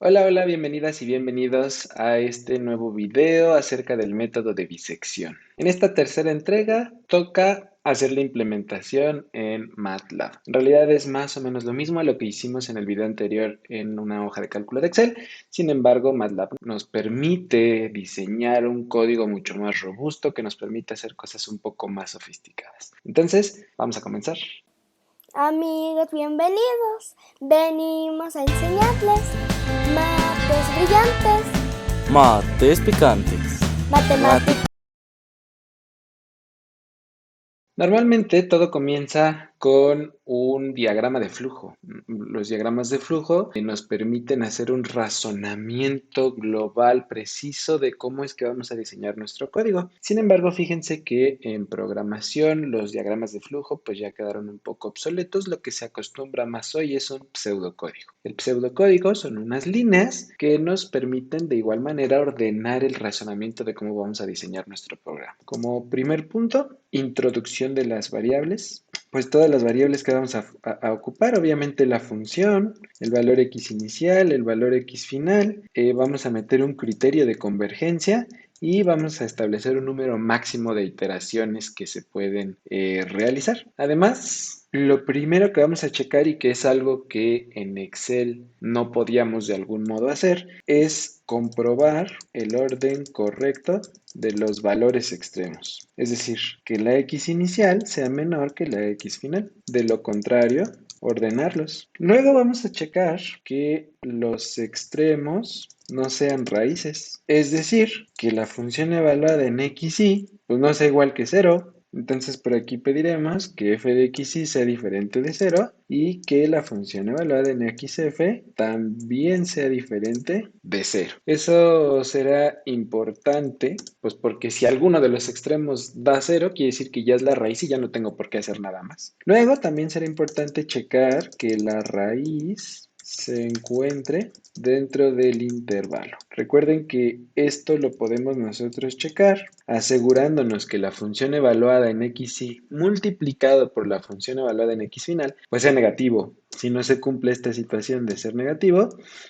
Hola, hola, bienvenidas y bienvenidos a este nuevo video acerca del método de bisección. En esta tercera entrega toca hacer la implementación en MATLAB. En realidad es más o menos lo mismo a lo que hicimos en el video anterior en una hoja de cálculo de Excel. Sin embargo, MATLAB nos permite diseñar un código mucho más robusto que nos permite hacer cosas un poco más sofisticadas. Entonces, vamos a comenzar. Amigos, bienvenidos. Venimos a enseñarles mates brillantes, Mates picantes. matemáticas. Normalmente todo comienza con un diagrama de flujo. Los diagramas de flujo nos permiten hacer un razonamiento global preciso de cómo es que vamos a diseñar nuestro código. Sin embargo, fíjense que en programación los diagramas de flujo pues ya quedaron un poco obsoletos. Lo que se acostumbra más hoy es un pseudocódigo. El pseudocódigo son unas líneas que nos permiten de igual manera ordenar el razonamiento de cómo vamos a diseñar nuestro programa. Como primer punto, introducción de las variables. Pues todas las variables que vamos a ocupar, obviamente la función, el valor x inicial, el valor x final, vamos a meter un criterio de convergencia y vamos a establecer un número máximo de iteraciones que se pueden realizar. Además, lo primero que vamos a checar y que es algo que en Excel no podíamos de algún modo hacer es comprobar el orden correcto de los valores extremos. Es decir, que la x inicial sea menor que la x final. De lo contrario, ordenarlos. Luego vamos a checar que los extremos no sean raíces. Es decir, que la función evaluada en xy pues no sea igual que cero. Entonces por aquí pediremos que f de xy sea diferente de cero y que la función evaluada en xf también sea diferente de cero. Eso será importante, pues porque si alguno de los extremos da cero, quiere decir que ya es la raíz y ya no tengo por qué hacer nada más. Luego también será importante checar que la raíz se encuentre dentro del intervalo. Recuerden que esto lo podemos nosotros checar asegurándonos que la función evaluada en xy multiplicado por la función evaluada en x final pues sea negativo. Si no se cumple esta situación de ser negativo,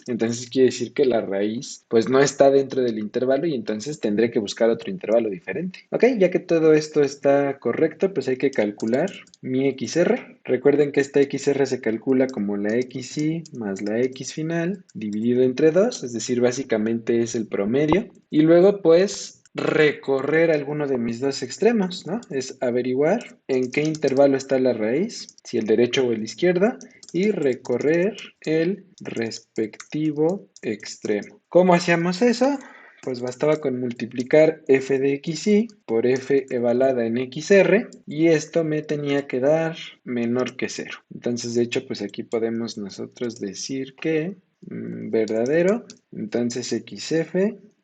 entonces quiere decir que la raíz pues no está dentro del intervalo y entonces tendré que buscar otro intervalo diferente. Ok, ya que todo esto está correcto, pues hay que calcular mi XR. Recuerden que esta XR se calcula como la XY más la X final dividido entre 2, es decir, básicamente es el promedio. Y luego pues recorrer alguno de mis dos extremos, ¿no? Es averiguar en qué intervalo está la raíz, si el derecho o el izquierdo, y recorrer el respectivo extremo. ¿Cómo hacíamos eso? Pues bastaba con multiplicar f de xy por f evaluada en xr y esto me tenía que dar menor que cero. Entonces, de hecho, pues aquí podemos nosotros decir que verdadero, entonces xf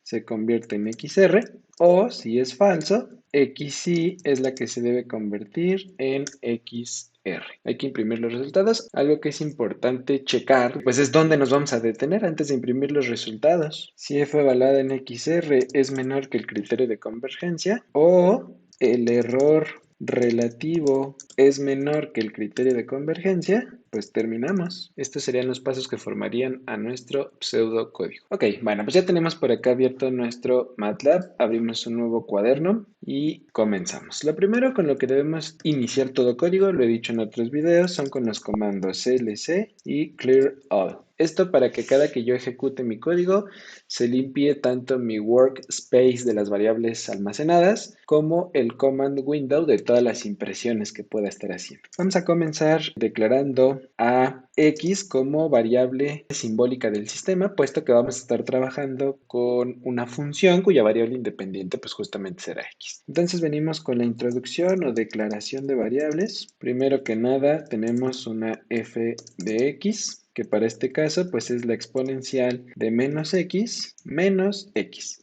se convierte en xr o si es falso, xy es la que se debe convertir en xr. Hay que imprimir los resultados. Algo que es importante checar, pues es dónde nos vamos a detener antes de imprimir los resultados. Si f evaluada en xr es menor que el criterio de convergencia o el error relativo es menor que el criterio de convergencia, pues terminamos. Estos serían los pasos que formarían a nuestro pseudocódigo. Ok, bueno, pues ya tenemos por acá abierto nuestro MATLAB. Abrimos un nuevo cuaderno y comenzamos. Lo primero con lo que debemos iniciar todo código, lo he dicho en otros videos, son con los comandos clc y clear all. Esto para que cada que yo ejecute mi código se limpie tanto mi workspace de las variables almacenadas como el command window de todas las impresiones que pueda estar haciendo. Vamos a comenzar declarando a x como variable simbólica del sistema, puesto que vamos a estar trabajando con una función cuya variable independiente pues justamente será x. Entonces venimos con la introducción o declaración de variables. Primero que nada tenemos una f de x, que para este caso pues es la exponencial de menos x.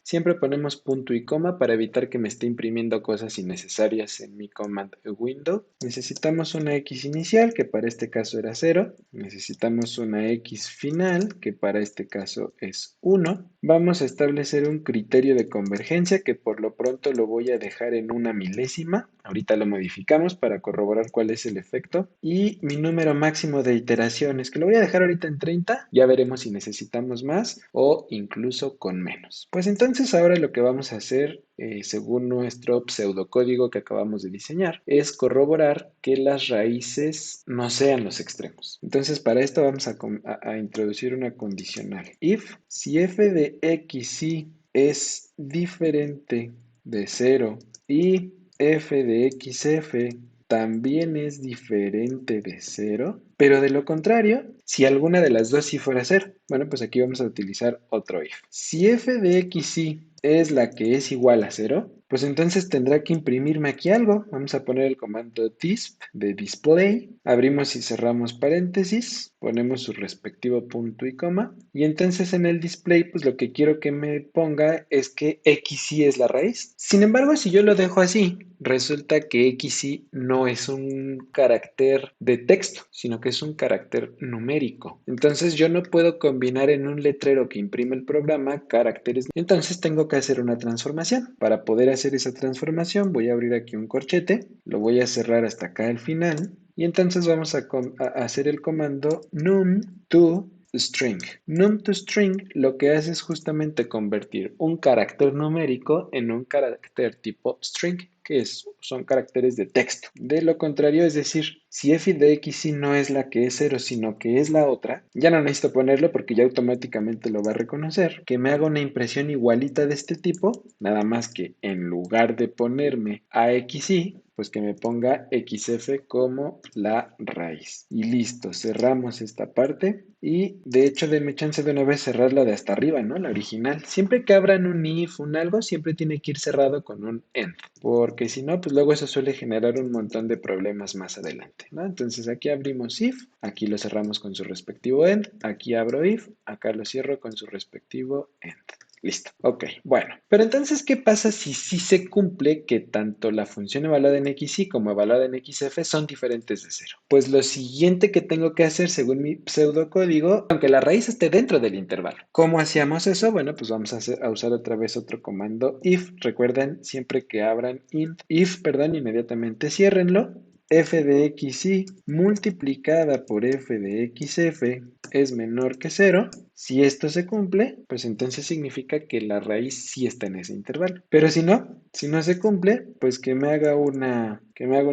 Siempre ponemos punto y coma para evitar que me esté imprimiendo cosas innecesarias en mi command window. Necesitamos una x inicial que para este caso era 0. necesitamos una x final, que para este caso es 1. Vamos a establecer un criterio de convergencia que por lo pronto lo voy a dejar en una milésima. Ahorita lo modificamos para corroborar cuál es el efecto. Y mi número máximo de iteraciones, que lo voy a dejar ahorita en 30. Ya veremos si necesitamos más o incluso con menos. Pues entonces ahora lo que vamos a hacer, según nuestro pseudocódigo que acabamos de diseñar, es corroborar que las raíces no sean los extremos. Entonces para esto vamos a introducir una condicional. If, si f de x y es diferente de 0 y f de xf también es diferente de 0, pero de lo contrario, si alguna de las dos sí fuera 0, bueno, pues aquí vamos a utilizar otro if. Si f de xy es la que es igual a 0, pues entonces tendrá que imprimirme aquí algo. Vamos a poner el comando disp de display, abrimos y cerramos paréntesis, ponemos su respectivo punto y coma, y entonces en el display, pues lo que quiero que me ponga es que xy es la raíz. Sin embargo, si yo lo dejo así, resulta que xy no es un carácter de texto, sino que es un carácter numérico. Entonces yo no puedo combinar en un letrero que imprime el programa caracteres. Entonces tengo que hacer una transformación. Para poder hacer esa transformación voy a abrir aquí un corchete, lo voy a cerrar hasta acá al final y entonces vamos a hacer el comando num to string. Num to string lo que hace es justamente convertir un carácter numérico en un carácter tipo string, que son caracteres de texto. De lo contrario, es decir, si f de x y no es la que es 0, sino que es la otra, ya no necesito ponerlo porque ya automáticamente lo va a reconocer. Que me haga una impresión igualita de este tipo, nada más que en lugar de ponerme axy, pues que me ponga xf como la raíz. Y listo, cerramos esta parte. Y de hecho, denme chance de una vez cerrarla de hasta arriba, ¿no? La original. Siempre que abran un if, un algo, siempre tiene que ir cerrado con un end. Porque si no, pues luego eso suele generar un montón de problemas más adelante, ¿no? Entonces aquí abrimos if, aquí lo cerramos con su respectivo end, aquí abro if, acá lo cierro con su respectivo end. Listo, ok, bueno. Pero entonces, ¿qué pasa si sí se cumple que tanto la función evaluada en xy como evaluada en xf son diferentes de 0? Pues lo siguiente que tengo que hacer según mi pseudocódigo, aunque la raíz esté dentro del intervalo. ¿Cómo hacíamos eso? Bueno, pues vamos a usar otra vez otro comando if. Recuerden, siempre que abran if, inmediatamente ciérrenlo. F de xy multiplicada por f de xf es menor que 0. Si esto se cumple, pues entonces significa que la raíz sí está en ese intervalo. Pero si no se cumple, pues que me haga una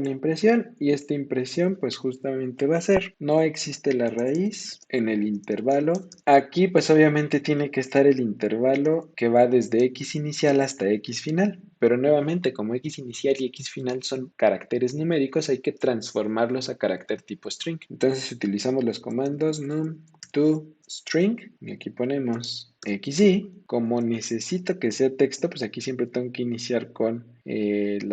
impresión, y esta impresión pues justamente va a ser, no existe la raíz en el intervalo. Aquí pues obviamente tiene que estar el intervalo que va desde x inicial hasta x final. Pero nuevamente, como x inicial y x final son caracteres numéricos, hay que transformarlos a carácter tipo string. Entonces utilizamos los comandos num to string y aquí ponemos xy. Como necesito que sea texto, pues aquí siempre tengo que iniciar con el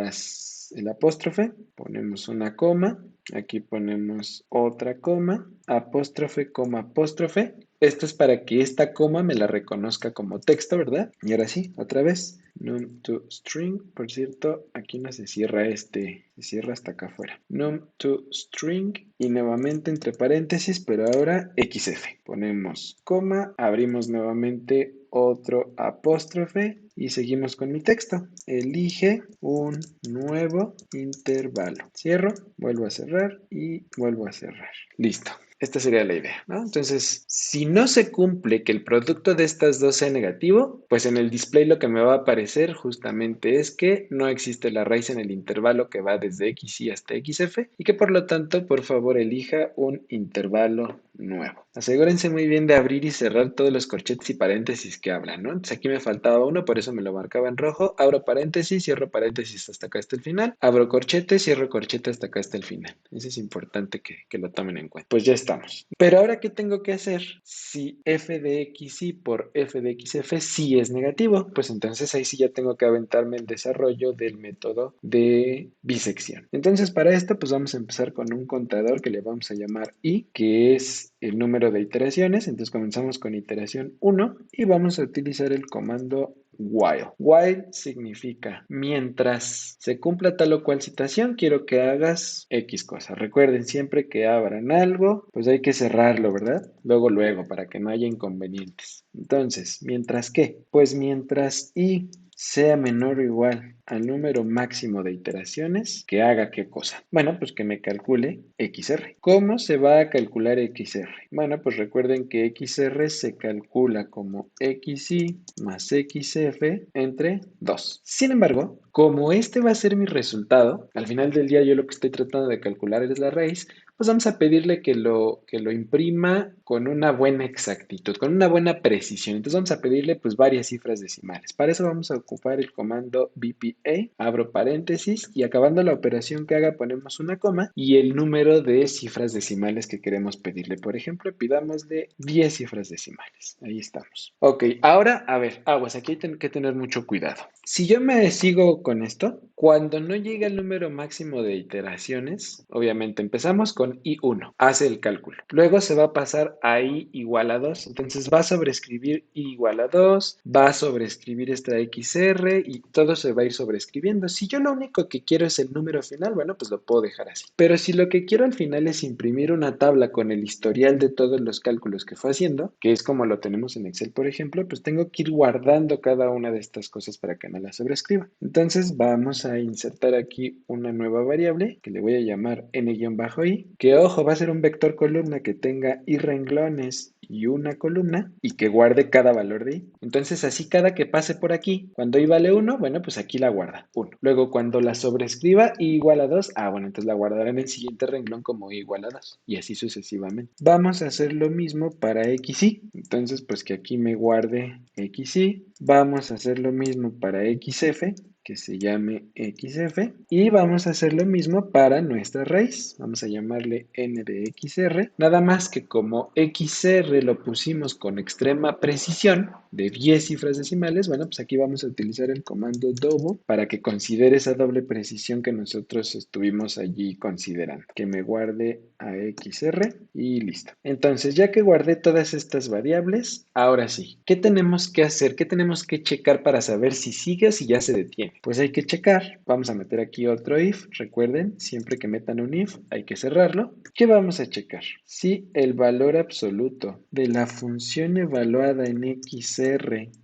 apóstrofe. Ponemos una coma, aquí ponemos otra coma, apóstrofe, coma, apóstrofe. Esto es para que esta coma me la reconozca como texto, ¿verdad? Y ahora sí, otra vez. Num to string, por cierto, aquí no se cierra se cierra hasta acá afuera. Num to string y nuevamente entre paréntesis, pero ahora xf. Ponemos coma, abrimos nuevamente otro apóstrofe y seguimos con mi texto. Elige un nuevo intervalo. Cierro, vuelvo a cerrar y vuelvo a cerrar. Listo. Esta sería la idea, ¿no? Entonces, si no se cumple que el producto de estas dos sea negativo, pues en el display lo que me va a aparecer justamente es que no existe la raíz en el intervalo que va desde xy hasta xf y que por lo tanto, por favor, elija un intervalo nuevo. Asegúrense muy bien de abrir y cerrar todos los corchetes y paréntesis que hablan, ¿no? Entonces aquí me faltaba uno, por eso me lo marcaba en rojo. Abro paréntesis, cierro paréntesis hasta acá hasta el final. Abro corchete, cierro corchete hasta acá hasta el final. Eso es importante que lo tomen en cuenta. Pues ya estamos. Pero ahora, ¿qué tengo que hacer? Si f de xy por f de xf sí es negativo, pues entonces ahí sí ya tengo que aventarme el desarrollo del método de bisección. Entonces para esto pues vamos a empezar con un contador que le vamos a llamar i, que es el número de iteraciones. Entonces comenzamos con iteración 1 y vamos a utilizar el comando while. While significa mientras se cumpla tal o cual situación, quiero que hagas X cosa. Recuerden, siempre que abran algo, pues hay que cerrarlo, ¿verdad? Luego, para que no haya inconvenientes. Entonces, ¿mientras qué? Pues mientras y sea menor o igual al número máximo de iteraciones, que haga qué cosa. Bueno, pues que me calcule XR. ¿Cómo se va a calcular XR? Bueno, pues recuerden que XR se calcula como XY más XF entre 2. Sin embargo, como este va a ser mi resultado, al final del día yo lo que estoy tratando de calcular es la raíz, pues vamos a pedirle que lo imprima con una buena exactitud, con una buena precisión. Entonces vamos a pedirle pues varias cifras decimales. Para eso vamos a ocupar el comando BPA, abro paréntesis y acabando la operación que haga ponemos una coma y el número de cifras decimales que queremos pedirle. Por ejemplo, pidámosle 10 cifras decimales. Ahí estamos. Ok, ahora, a ver, aguas, aquí hay que tener mucho cuidado. Si yo me sigo con esto, cuando no llega el número máximo de iteraciones, obviamente empezamos con I1, hace el cálculo. Luego se va a pasar a I igual a 2, entonces va a sobreescribir I igual a 2, va a sobreescribir esta XR y todo se va a ir sobreescribiendo. Si yo lo único que quiero es el número final, bueno, pues lo puedo dejar así. Pero si lo que quiero al final es imprimir una tabla con el historial de todos los cálculos que fue haciendo, que es como lo tenemos en Excel, por ejemplo, pues tengo que ir guardando cada una de estas cosas para que no las sobreescriba. Entonces vamos a insertar aquí una nueva variable que le voy a llamar n-i, que ojo, va a ser un vector columna que tenga i renglones y una columna y que guarde cada valor de i. Entonces así cada que pase por aquí, cuando i vale 1, bueno, pues aquí la guarda 1. Luego cuando la sobreescriba i igual a 2, bueno, entonces la guardará en el siguiente renglón como i igual a 2 y así sucesivamente. Vamos a hacer lo mismo para xy. Entonces pues que aquí me guarde xy. Vamos a hacer lo mismo para xf, que se llame XF y vamos a hacer lo mismo para nuestra raíz. Vamos a llamarle n de XR, nada más que como XR lo pusimos con extrema precisión de 10 cifras decimales, bueno, pues aquí vamos a utilizar el comando double para que considere esa doble precisión que nosotros estuvimos allí considerando. Que me guarde a XR y listo. Entonces, ya que guardé todas estas variables, ahora sí, ¿qué tenemos que hacer? ¿Qué tenemos que checar para saber si sigue o si ya se detiene? Pues hay que checar. Vamos a meter aquí otro if. Recuerden, siempre que metan un if hay que cerrarlo. ¿Qué vamos a checar? Si el valor absoluto de la función evaluada en XR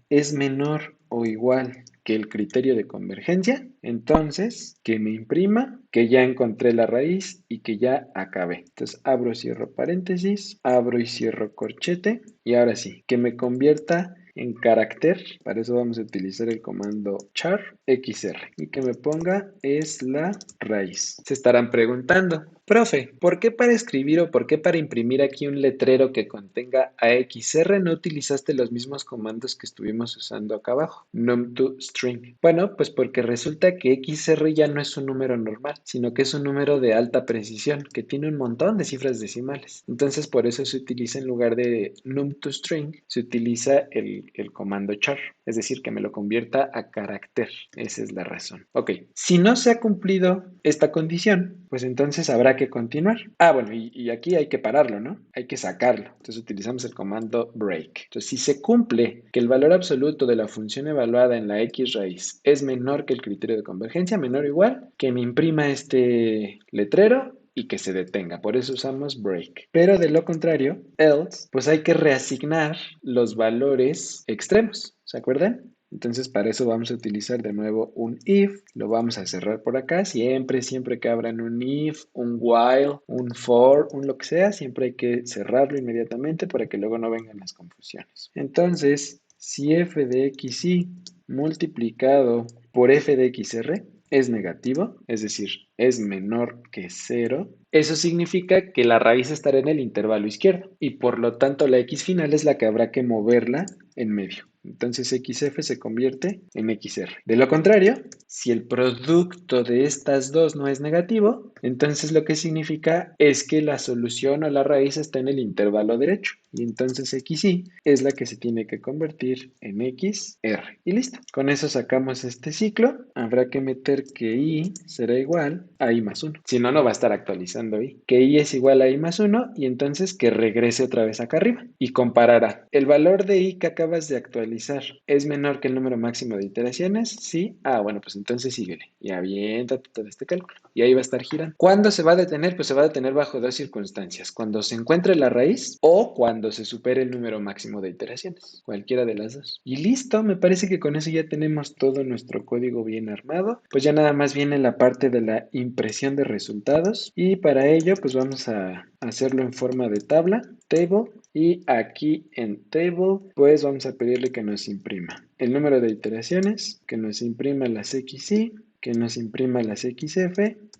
es menor o igual que el criterio de convergencia, entonces que me imprima que ya encontré la raíz y que ya acabé. Entonces abro, cierro paréntesis, abro y cierro corchete y ahora sí, que me convierta en carácter. Para eso vamos a utilizar el comando char xr y que me ponga es la raíz. Se estarán preguntando, profe, ¿por qué para escribir o por qué para imprimir aquí un letrero que contenga AXR no utilizaste los mismos comandos que estuvimos usando acá abajo? num2string. Bueno, pues porque resulta que XR ya no es un número normal, sino que es un número de alta precisión que tiene un montón de cifras decimales. Entonces por eso se utiliza en lugar de num2string, se utiliza el comando char, es decir, que me lo convierta a carácter. Esa es la razón. Ok, si no se ha cumplido esta condición, pues entonces habrá que continuar. Bueno, y aquí hay que pararlo, ¿no? Hay que sacarlo. Entonces utilizamos el comando break. Entonces, si se cumple que el valor absoluto de la función evaluada en la x raíz es menor que el criterio de convergencia, menor o igual, que me imprima este letrero y que se detenga. Por eso usamos break. Pero de lo contrario, else, pues hay que reasignar los valores extremos. ¿Se acuerdan? Entonces para eso vamos a utilizar de nuevo un if, lo vamos a cerrar por acá, siempre que abran un if, un while, un for, un lo que sea, siempre hay que cerrarlo inmediatamente para que luego no vengan las confusiones. Entonces, si f de xy multiplicado por f de xr es negativo, es decir, es menor que 0, eso significa que la raíz estará en el intervalo izquierdo y por lo tanto la x final es la que habrá que moverla en medio. Entonces XF se convierte en XR. De lo contrario, si el producto de estas dos no es negativo, entonces lo que significa es que la solución o la raíz está en el intervalo derecho. Y entonces XY es la que se tiene que convertir en XR. Y listo. Con eso sacamos este ciclo. Habrá que meter que Y será igual a I más 1. Si no, no va a estar actualizando I. Que Y es igual a I más 1 y entonces que regrese otra vez acá arriba. Y comparará el valor de I que acaba acabas de actualizar es menor que el número máximo de iteraciones, ¿sí? Ah, bueno, pues entonces síguele y aviéntate todo este cálculo. Y ahí va a estar girando. ¿Cuándo se va a detener? Pues se va a detener bajo dos circunstancias. Cuando se encuentre la raíz o cuando se supere el número máximo de iteraciones. Cualquiera de las dos. Y listo, me parece que con eso ya tenemos todo nuestro código bien armado. Pues ya nada más viene la parte de la impresión de resultados. Y para ello, pues vamos a hacerlo en forma de tabla, table. Y aquí en table, pues vamos a pedirle que nos imprima el número de iteraciones, que nos imprima las XY, que nos imprima las XF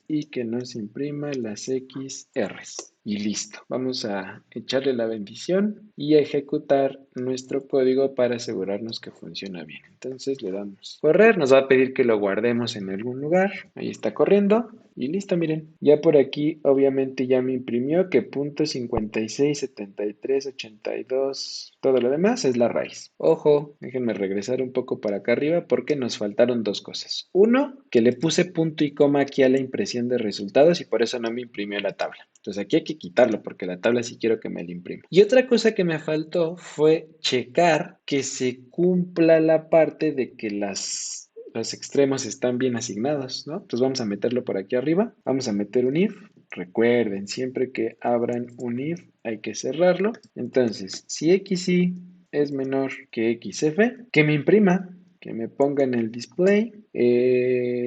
y que nos imprima las XRs. Y listo. Vamos a echarle la bendición y a ejecutar nuestro código para asegurarnos que funciona bien. Entonces le damos correr, nos va a pedir que lo guardemos en algún lugar. Ahí está corriendo. Y listo, miren. Ya por aquí obviamente ya me imprimió que punto 56, 73, 82, todo lo demás es la raíz. Ojo, déjenme regresar un poco para acá arriba porque nos faltaron dos cosas. Uno, que le puse punto y coma aquí a la impresión de resultados y por eso no me imprimió la tabla. Entonces aquí hay que quitarlo porque la tabla sí quiero que me la imprima. Y otra cosa que me faltó fue checar que se cumpla la parte de que los extremos están bien asignados, ¿no? Entonces vamos a meterlo por aquí arriba. Vamos a meter un if. Recuerden, siempre que abran un if hay que cerrarlo. Entonces, si XY es menor que XF, que me imprima, que me ponga en el display,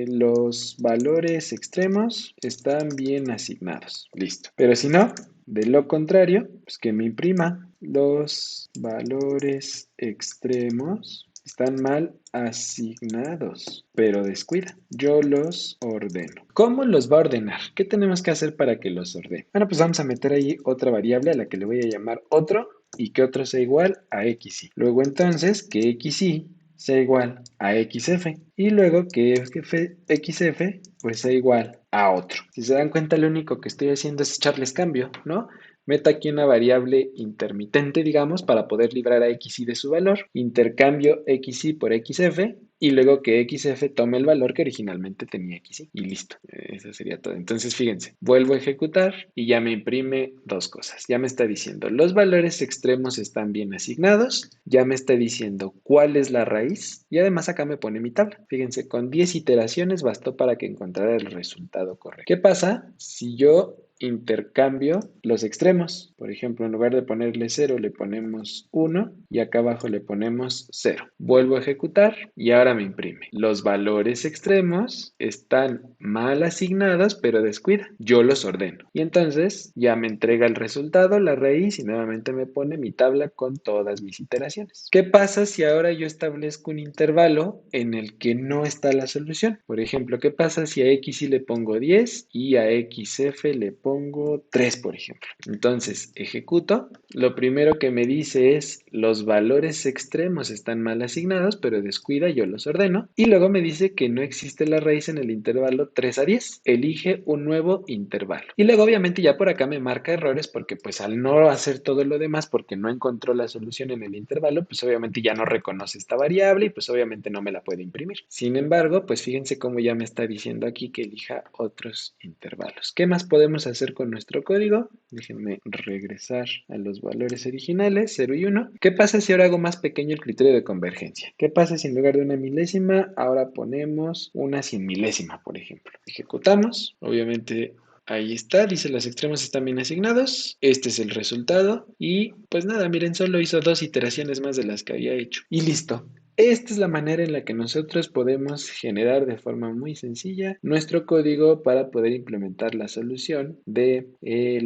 los valores extremos están bien asignados. Listo. Pero si no, de lo contrario, pues que me imprima los valores extremos están mal asignados, pero descuida, yo los ordeno. ¿Cómo los va a ordenar? ¿Qué tenemos que hacer para que los ordene? Bueno, pues vamos a meter ahí otra variable a la que le voy a llamar otro y que otro sea igual a XY. Luego entonces que XY sea igual a XF y luego que XF pues sea igual a otro. Si se dan cuenta, lo único que estoy haciendo es echarles cambio, ¿no? Meto aquí una variable intermitente, digamos, para poder librar a XY de su valor. Intercambio XY por XF y luego que XF tome el valor que originalmente tenía XY. Y listo. Eso sería todo. Entonces, fíjense, vuelvo a ejecutar y ya me imprime dos cosas. Ya me está diciendo los valores extremos están bien asignados. Ya me está diciendo cuál es la raíz. Y además acá me pone mi tabla. Fíjense, con 10 iteraciones bastó para que encontrara el resultado correcto. ¿Qué pasa si yo intercambio los extremos? Por ejemplo, en lugar de ponerle 0, le ponemos 1 y acá abajo le ponemos 0. Vuelvo a ejecutar y ahora me imprime. Los valores extremos están mal asignados, pero descuida, yo los ordeno. Y entonces ya me entrega el resultado, la raíz, y nuevamente me pone mi tabla con todas mis iteraciones. ¿Qué pasa si ahora yo establezco un intervalo en el que no está la solución? Por ejemplo, ¿qué pasa si a XY le pongo 10 y a XF le pongo 3, por ejemplo? Entonces, ejecuto. Lo primero que me dice es los valores extremos están mal asignados, pero descuida, yo los ordeno. Y luego me dice que no existe la raíz en el intervalo 3 a 10. Elige un nuevo intervalo. Y luego, obviamente, ya por acá me marca errores porque pues al no hacer todo lo demás, porque no encontró la solución en el intervalo, pues obviamente ya no reconoce esta variable y pues obviamente no me la puede imprimir. Sin embargo, pues fíjense cómo ya me está diciendo aquí que elija otros intervalos. ¿Qué más podemos hacer con nuestro código? Déjenme regresar a los valores originales, 0 y 1. ¿Qué pasa si ahora hago más pequeño el criterio de convergencia? ¿Qué pasa si en lugar de una milésima ahora ponemos una 100 milésima, por ejemplo? Ejecutamos, obviamente. Ahí está, dice los extremos están bien asignados. Este es el resultado. Y pues nada, miren, solo hizo dos iteraciones más de las que había hecho. Y listo. Esta es la manera en la que nosotros podemos generar de forma muy sencilla nuestro código para poder implementar la solución del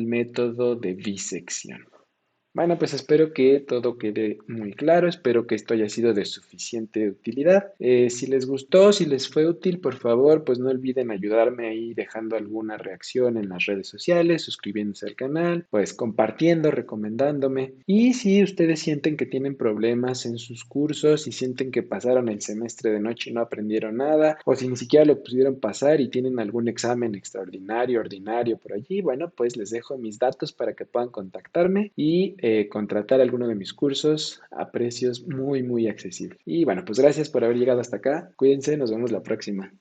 método de bisección. Bueno, pues espero que todo quede muy claro, espero que esto haya sido de suficiente utilidad. Si les gustó, si les fue útil, por favor, pues no olviden ayudarme ahí dejando alguna reacción en las redes sociales, suscribiéndose al canal, pues compartiendo, recomendándome. Y si ustedes sienten que tienen problemas en sus cursos, si sienten que pasaron el semestre de noche y no aprendieron nada, o si ni siquiera lo pudieron pasar y tienen algún examen extraordinario, ordinario por allí, bueno, pues les dejo mis datos para que puedan contactarme y contratar alguno de mis cursos a precios muy, muy accesibles. Y bueno, pues gracias por haber llegado hasta acá. Cuídense, nos vemos la próxima.